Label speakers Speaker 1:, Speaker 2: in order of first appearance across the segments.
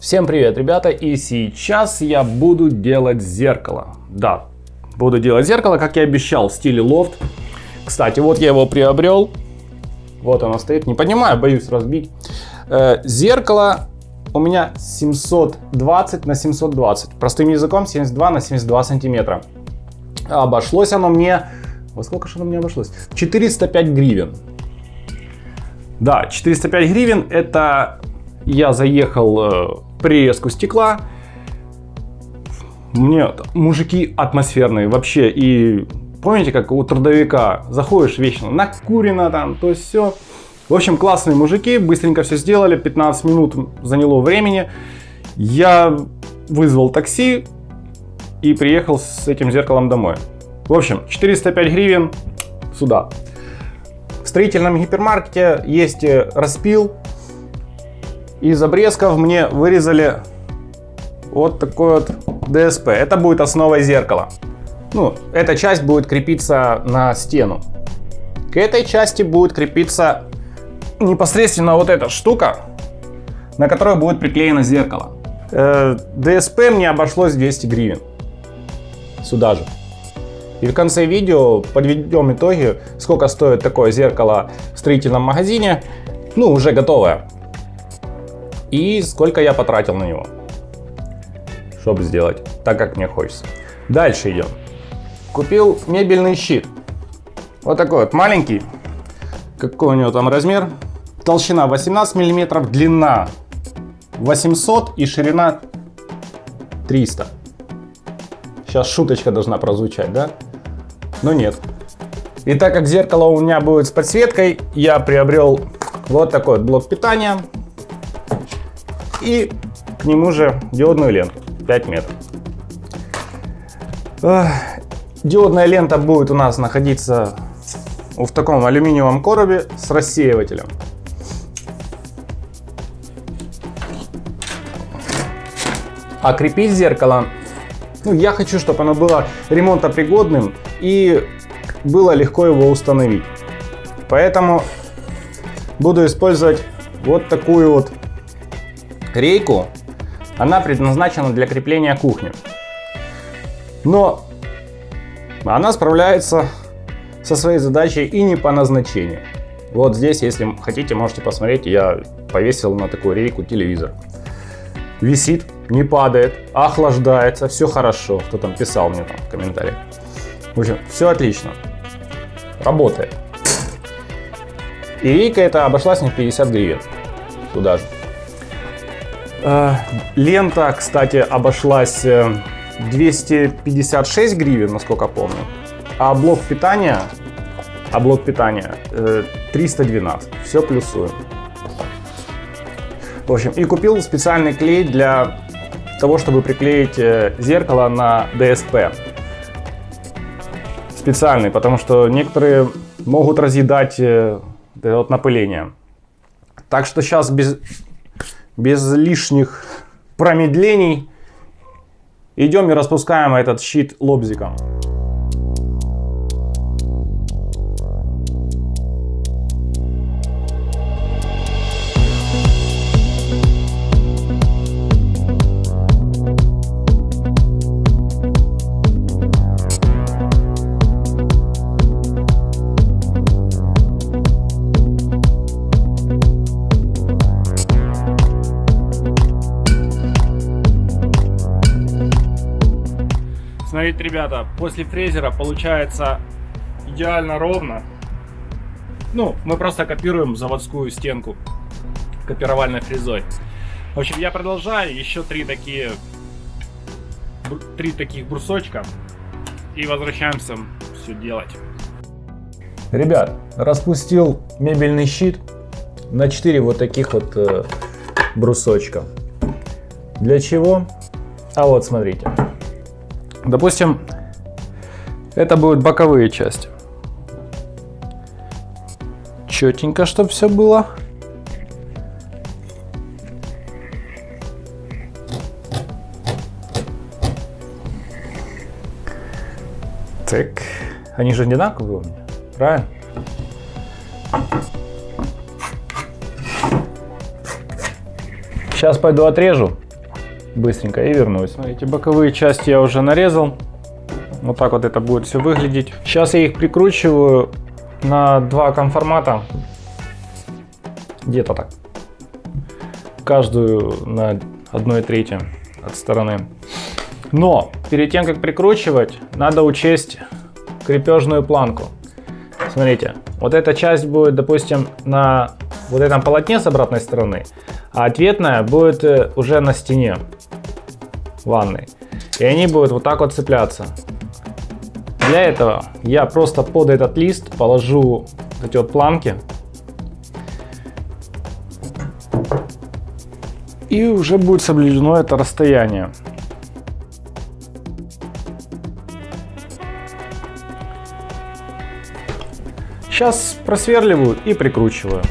Speaker 1: Всем привет, ребята, и сейчас я буду делать зеркало. Да, буду делать зеркало, как я обещал, в стиле лофт. Кстати, вот я его приобрел. Вот оно стоит, не понимаю, боюсь разбить. Зеркало у меня 720 на 720, простым языком 72 на 72 сантиметра. Обошлось оно мне, во сколько же оно мне обошлось? 405 гривен. Да, 405 гривен, это я заехал в прирезку стекла. Мне мужики атмосферные вообще. И помните, как у трудовика заходишь вечно накурено там, то есть все. В общем, классные мужики, быстренько все сделали, 15 минут заняло времени. Я вызвал такси и приехал с этим зеркалом домой. В общем, 405 гривен сюда. В строительном гипермаркете есть распил. Из обрезков мне вырезали вот такой вот ДСП. Это будет основой зеркала. Ну, эта часть будет крепиться на стену. К этой части будет крепиться непосредственно вот эта штука, на которой будет приклеено зеркало. ДСП мне обошлось 200 гривен. Сюда же. И в конце видео подведем итоги, сколько стоит такое зеркало в строительном магазине. Ну, уже готовое. И сколько я потратил на него, чтобы сделать так, как мне хочется. Дальше идем. Купил мебельный щит. Вот такой вот маленький. Какой у него там размер? Толщина 18 мм, длина 800 и ширина 300. Сейчас шуточка должна прозвучать, да? Но нет. И так как зеркало у меня будет с подсветкой, я приобрел вот такой вот блок питания. И к нему же диодную ленту 5 метров. Диодная лента будет у нас находиться в таком алюминиевом коробе с рассеивателем. А крепить зеркало, ну, я хочу, чтобы оно было ремонтопригодным и было легко его установить. Поэтому буду использовать вот такую вот рейку. Она предназначена для крепления кухни. Но она справляется со своей задачей и не по назначению. Вот здесь, если хотите, можете посмотреть, я повесил на такую рейку телевизор. Висит, не падает, охлаждается, все хорошо. Кто там писал мне там в комментариях. В общем, все отлично. Работает. И рейка эта обошлась мне 50 гривен. Туда же. Лента, кстати, обошлась 256 гривен, насколько помню. А блок питания 312. Все плюсуем. В общем, и купил специальный клей для того, чтобы приклеить зеркало на ДСП. Специальный, потому что некоторые могут разъедать вот напыление. Так что сейчас без лишних промедлений идем и распускаем этот щит лобзиком. Смотрите, ребята, после фрезера получается идеально ровно. Ну, мы просто копируем заводскую стенку копировальной фрезой. В общем, я продолжаю. Еще три таких брусочка. И возвращаемся все делать. Ребят, распустил мебельный щит на 4 вот таких вот брусочка. Для чего? А вот смотрите. Допустим, это будут боковые части. Четенько, чтобы все было. Так, они же одинаковые у меня, правильно? Сейчас пойду отрежу быстренько и вернусь. Эти боковые части я уже нарезал. Вот так вот это будет все выглядеть. Сейчас я их прикручиваю на 2 конформата. Где-то так. Каждую на 1/3 от стороны. Но перед тем, как прикручивать, надо учесть крепежную планку. Смотрите, вот эта часть будет, допустим, на вот этом полотне с обратной стороны, а ответная будет уже на стене ванной. И они будут вот так вот цепляться. Для этого я просто под этот лист положу эти вот планки. И уже будет соблюдено это расстояние. Сейчас просверливаю и прикручиваю.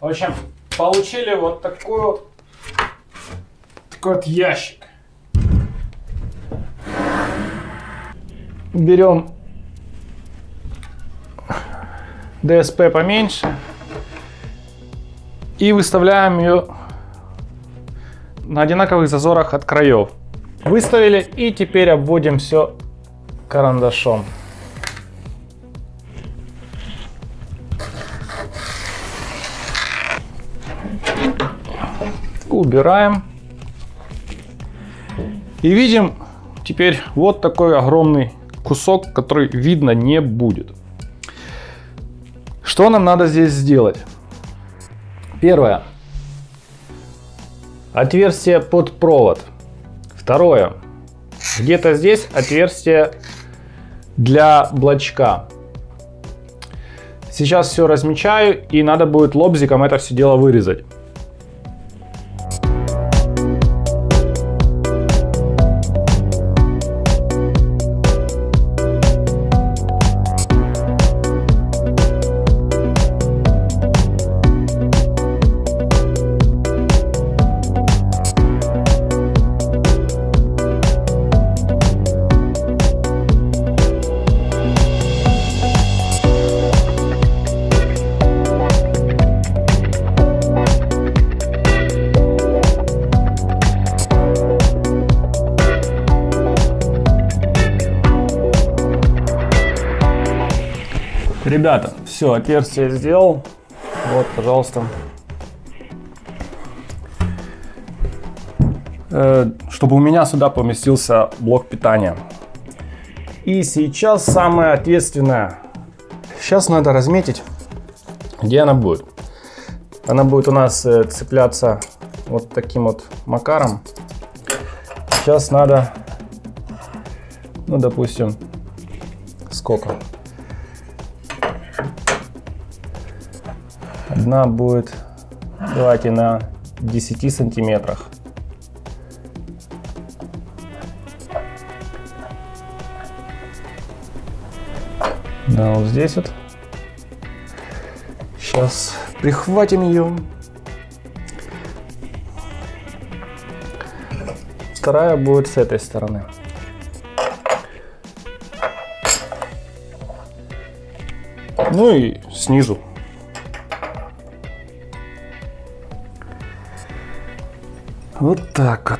Speaker 1: В общем, получили вот такой вот ящик. Берем ДСП поменьше и выставляем ее на одинаковых зазорах от краев. Выставили и теперь обводим все карандашом. Убираем. И видим теперь вот такой огромный кусок, который видно не будет. Что нам надо здесь сделать? Первое. Отверстие под провод. Второе. Где-то здесь отверстие для блочка. Сейчас все размечаю, и надо будет лобзиком это все дело вырезать. Ребята, все, отверстие сделал. Вот, пожалуйста. Чтобы у меня сюда поместился блок питания. И сейчас самое ответственное. Сейчас надо разметить, где она будет. Она будет у нас цепляться вот таким вот макаром. Сейчас надо, ну, допустим, сколько? Одна будет, давайте, на 10 сантиметрах. Да, вот здесь вот. Сейчас прихватим ее. Вторая будет с этой стороны. Ну и снизу. Вот так вот.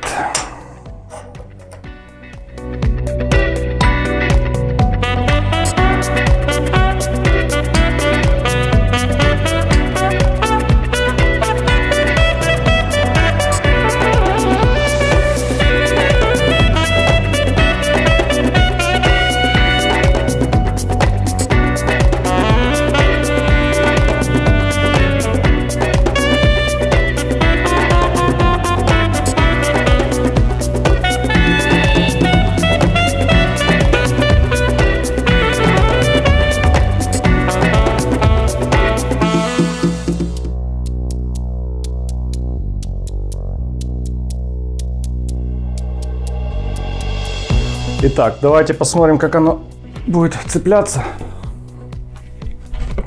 Speaker 1: Итак, давайте посмотрим, как оно будет цепляться.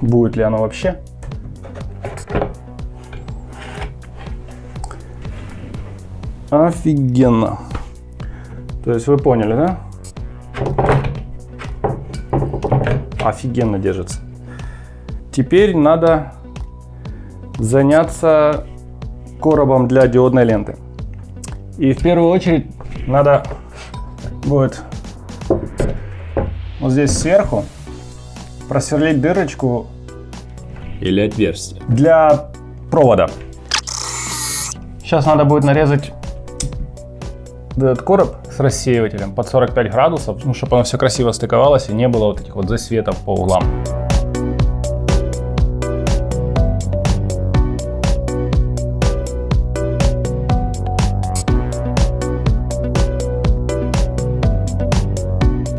Speaker 1: Будет ли оно вообще. Офигенно. То есть вы поняли, да? Офигенно держится. Теперь надо заняться коробом для диодной ленты. И в первую очередь надо будет вот здесь сверху просверлить дырочку
Speaker 2: или отверстие
Speaker 1: для провода. Сейчас надо будет нарезать этот короб с рассеивателем под 45 градусов, ну, чтобы оно все красиво стыковалось и не было вот этих вот засветов по углам.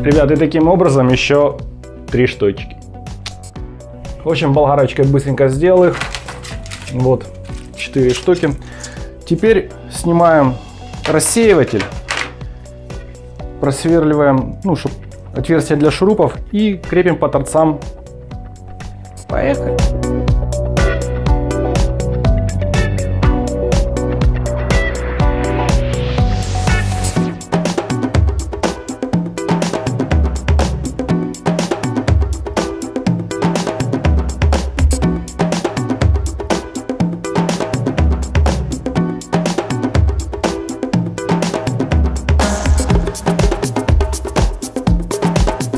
Speaker 1: Ребят, и таким образом еще 3 штучки. В общем, болгарочкой быстренько сделал их. Вот 4 штуки. Теперь снимаем рассеиватель, просверливаем, ну, чтобы отверстие для шурупов, и крепим по торцам. Поехали.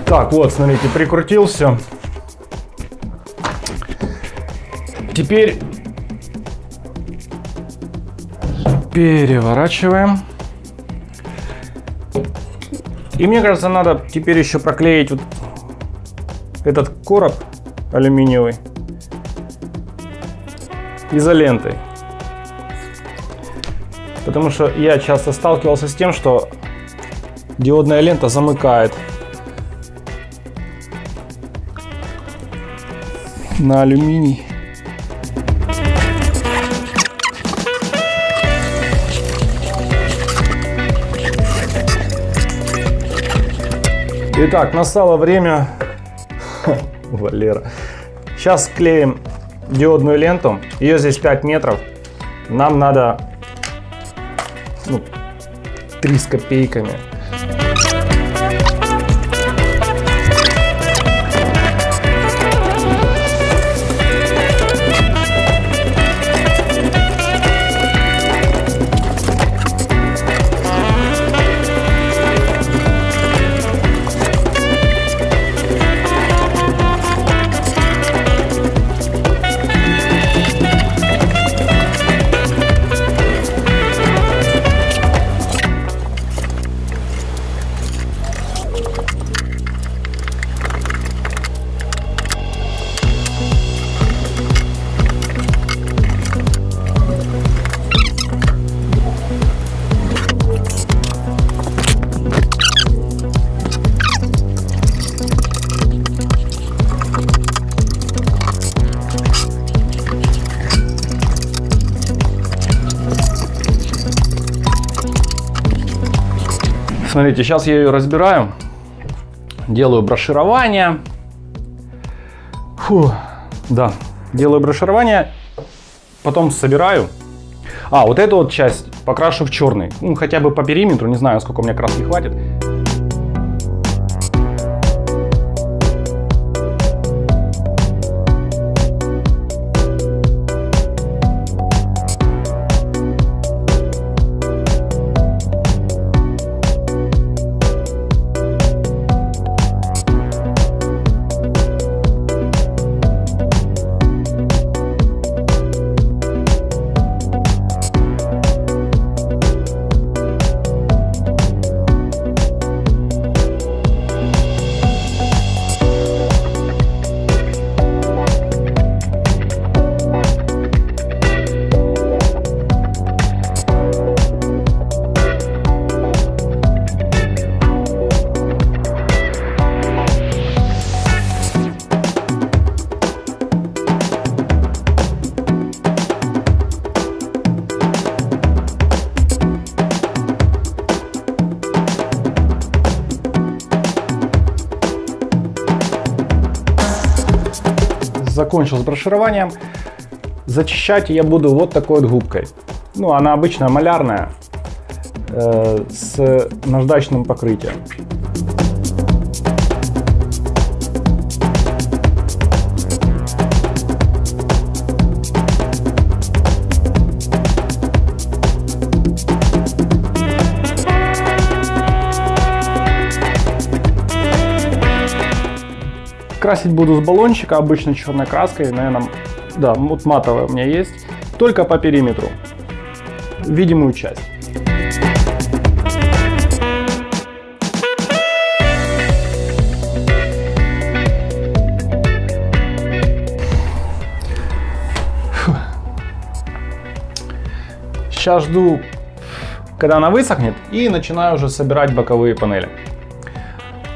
Speaker 1: Так, вот, смотрите, прикрутил все. Теперь переворачиваем. И мне кажется, надо теперь еще проклеить вот этот короб алюминиевый изолентой. Потому что я часто сталкивался с тем, что диодная лента замыкает на алюминий. Итак, настало время. Валера. Сейчас клеим диодную ленту. Ее здесь 5 метров. Нам надо 3 с копейками. Смотрите, сейчас я ее разбираю, делаю броширование. Да, делаю броширование, потом собираю. Вот эту вот часть покрашу в черный, хотя бы по периметру, не знаю, сколько у меня краски хватит. закончил с броширование. Зачищать я буду вот такой вот губкой. Ну, она обычная малярная, с наждачным покрытием. Красить буду с баллончика, обычной черной краской, наверное, да, вот матовая у меня есть, только по периметру, видимую часть. Сейчас жду, когда она высохнет, и начинаю уже собирать боковые панели.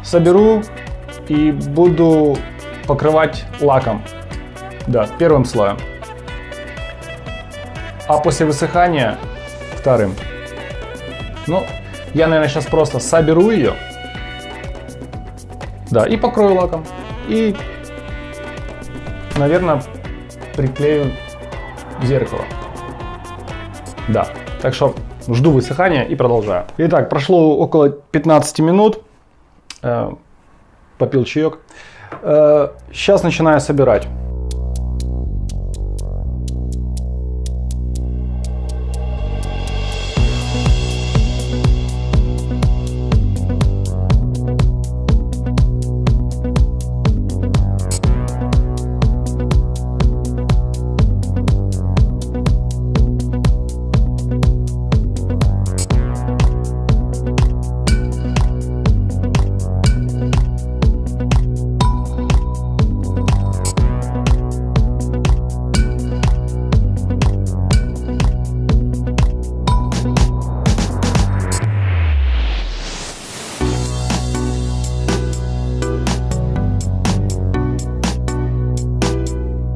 Speaker 1: Соберу и буду покрывать лаком, да, первым слоем, а после высыхания вторым. Ну, я, наверное, сейчас просто соберу ее, да, и покрою лаком, и, наверное, приклею зеркало, да, так что жду высыхания и продолжаю. Итак, прошло около 15 минут. Попил чаек. Сейчас начинаю собирать.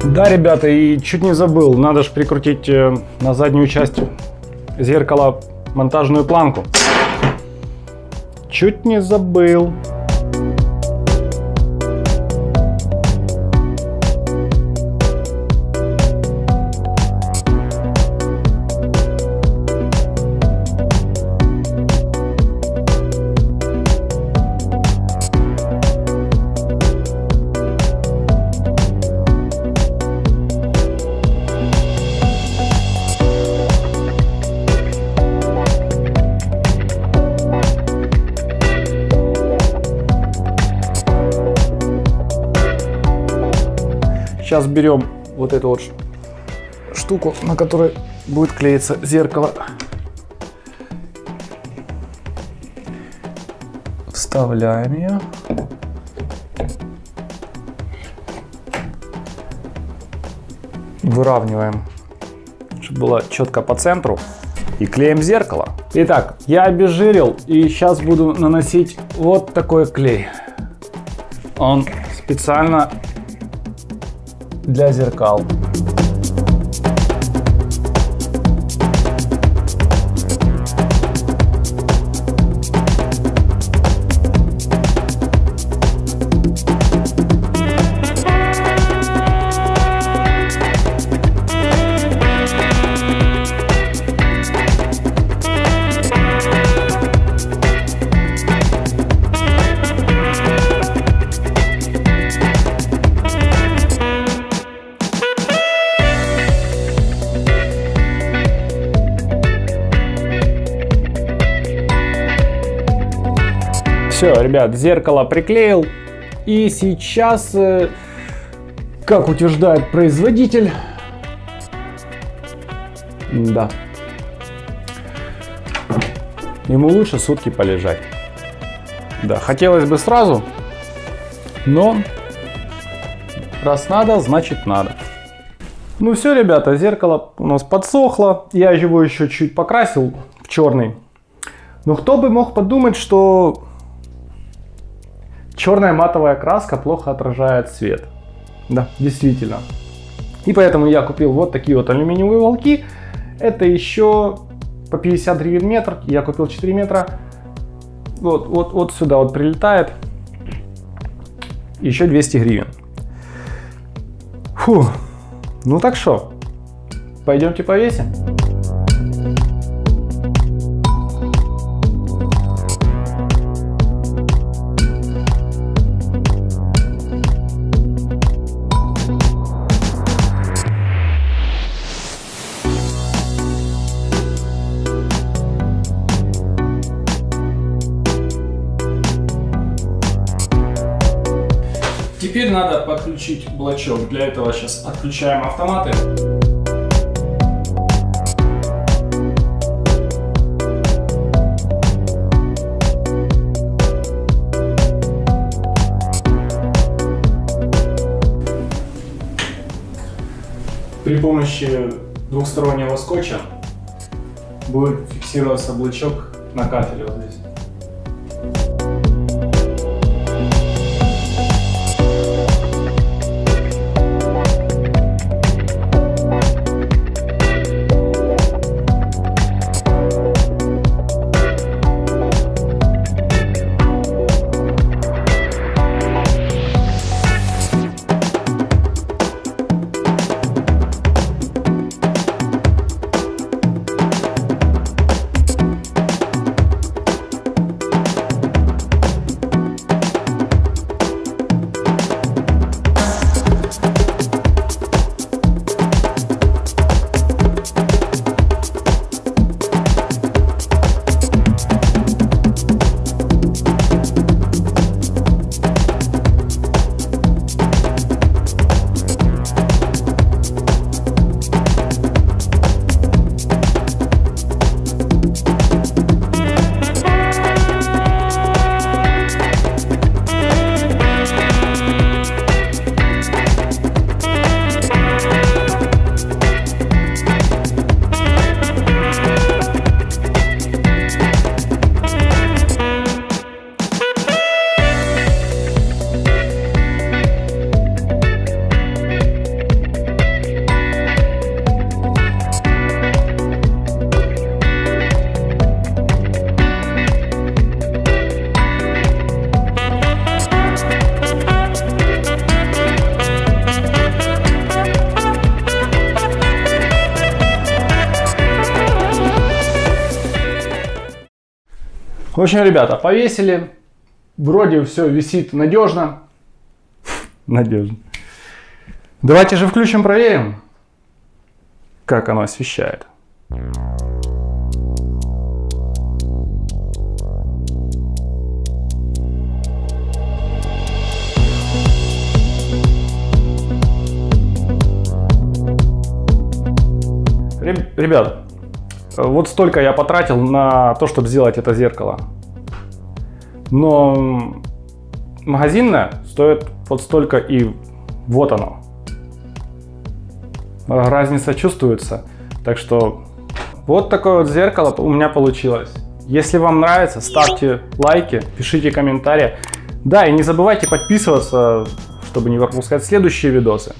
Speaker 1: Да, ребята, и чуть не забыл, надо же прикрутить на заднюю часть зеркала монтажную планку. Чуть не забыл. Сейчас берем вот эту вот штуку, на которой будет клеиться зеркало. Вставляем ее. Выравниваем, чтобы было четко по центру. И клеим зеркало. Итак, я обезжирил и сейчас буду наносить вот такой клей. Он специально для зеркал. Все, ребят, зеркало приклеил. И сейчас, как утверждает производитель, да, ему лучше сутки полежать. Да, хотелось бы сразу, но раз надо, значит надо. Ну все, ребята, зеркало у нас подсохло. Я его еще чуть покрасил в черный. Но кто бы мог подумать, что черная матовая краска плохо отражает свет. Да, действительно. И поэтому я купил вот такие вот алюминиевые уголки. Это еще по 50 гривен метр. Я купил 4 метра. Вот сюда вот прилетает. Еще 200 гривен. Фу. Ну так что, пойдемте повесим? Теперь надо подключить блочок. Для этого сейчас отключаем автоматы. При помощи двухстороннего скотча будет фиксироваться блочок на кафеле вот здесь. В общем, ребята, повесили. Вроде все висит надежно. Надежно. Давайте же включим, проверим, как оно освещает. Ребят, вот столько я потратил на то, чтобы сделать это зеркало. Но магазинное стоит вот столько, и вот оно. Разница чувствуется. Так что вот такое вот зеркало у меня получилось. Если вам нравится, ставьте лайки, пишите комментарии. Да, и не забывайте подписываться, чтобы не пропускать следующие видосы.